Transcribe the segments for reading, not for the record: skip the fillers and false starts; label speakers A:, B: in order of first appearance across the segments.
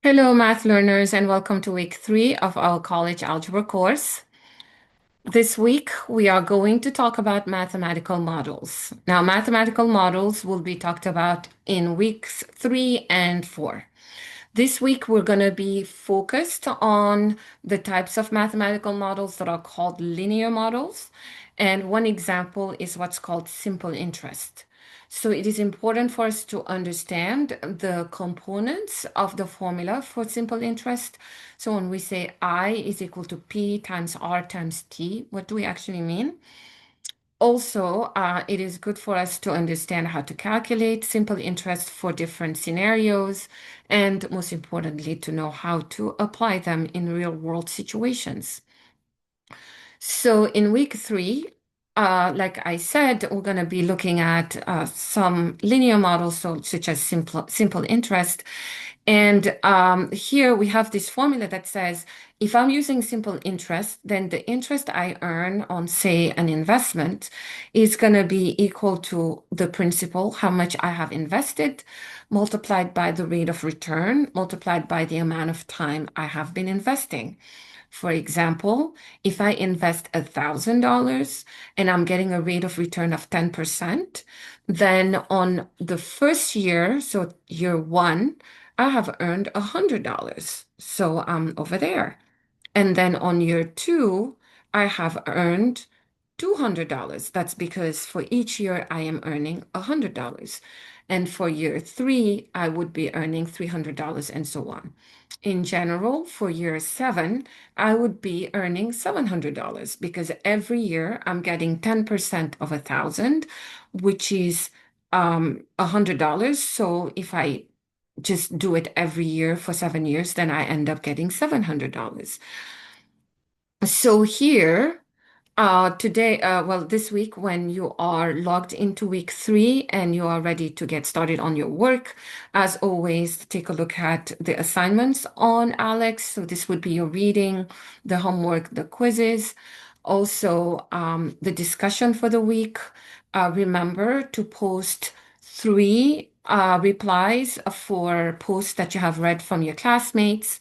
A: Hello, math learners, and welcome to week 3 of our college algebra course. This week, we are going to talk about mathematical models. Now, mathematical models will be talked about in weeks 3 and 4. This week, we're going to be focused on the types of mathematical models that are called linear models. And one example is what's called simple interest. So it is important for us to understand the components of the formula for simple interest. So when we say I is equal to P times R times T, what do we actually mean? Also, it is good for us to understand how to calculate simple interest for different scenarios, and most importantly, to know how to apply them in real world situations. So in week 3, like I said, we're going to be looking at some linear models, such as simple interest. And here we have this formula that says if I'm using simple interest, then the interest I earn on, say, an investment is going to be equal to the principal, how much I have invested, multiplied by the rate of return, multiplied by the amount of time I have been investing. For example, if I invest $1,000 and I'm getting a rate of return of 10%, then on the first year, so year one, I have earned $100. So I'm over there. And then on year two, I have earned $200. That's because for each year I am earning $100. And for year three, I would be earning $300 and so on. In general, for year seven, I would be earning $700 because every year I'm getting 10% of 1,000, which is $100. So if I just do it every year for 7 years, then I end up getting $700. So here, this week, when you are logged into week 3 and you are ready to get started on your work, as always, take a look at the assignments on Alex. So this would be your reading, the homework, the quizzes, also the discussion for the week. Remember to post 3 replies for posts that you have read from your classmates.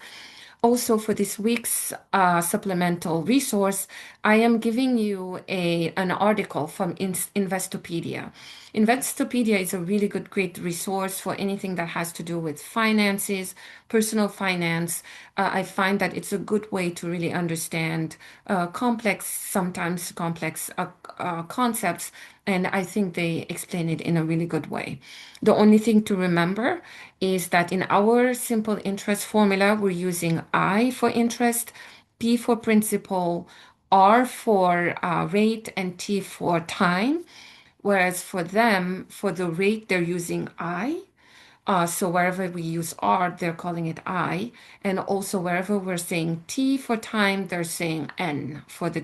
A: Also, for this week's supplemental resource, I am giving you an article from Investopedia. Investopedia is a really great resource for anything that has to do with finances, personal finance. I find that it's a good way to really understand sometimes complex concepts, and I think they explain it in a really good way. The only thing to remember is that in our simple interest formula, we're using I for interest, P for principal, R for rate, and T for time. Whereas for them, for the rate, they're using I. So wherever we use R, they're calling it I. And also wherever we're saying T for time, they're saying N for the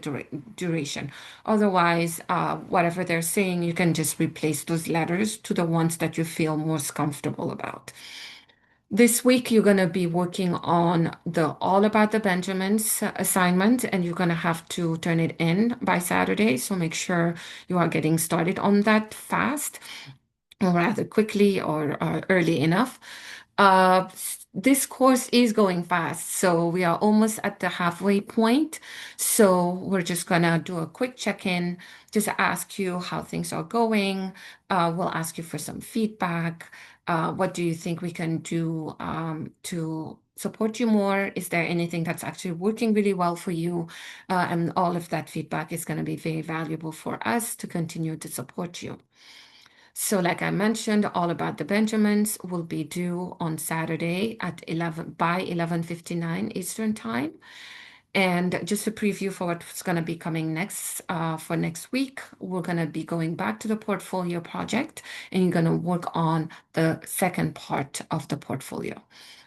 A: duration. Otherwise, whatever they're saying, you can just replace those letters to the ones that you feel most comfortable about. This week, you're going to be working on the All About the Benjamins assignment, and you're going to have to turn it in by Saturday. So make sure you are getting started on that fast, or rather quickly or early enough. Uh, this course is going fast, so we are almost at the halfway point. So we're just gonna do a quick check-in, just ask you how things are going. We'll ask you for some feedback. What do you think we can do to support you more? Is there anything that's actually working really well for you? And all of that feedback is going to be very valuable for us to continue to support you. So like I mentioned, All About the Benjamins will be due on Saturday at 11:59 Eastern Time. And just a preview for what's going to be coming next for next week, we're going to be going back to the portfolio project, and you're going to work on the second part of the portfolio.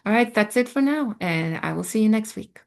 A: All right, that's it for now, and I will see you next week.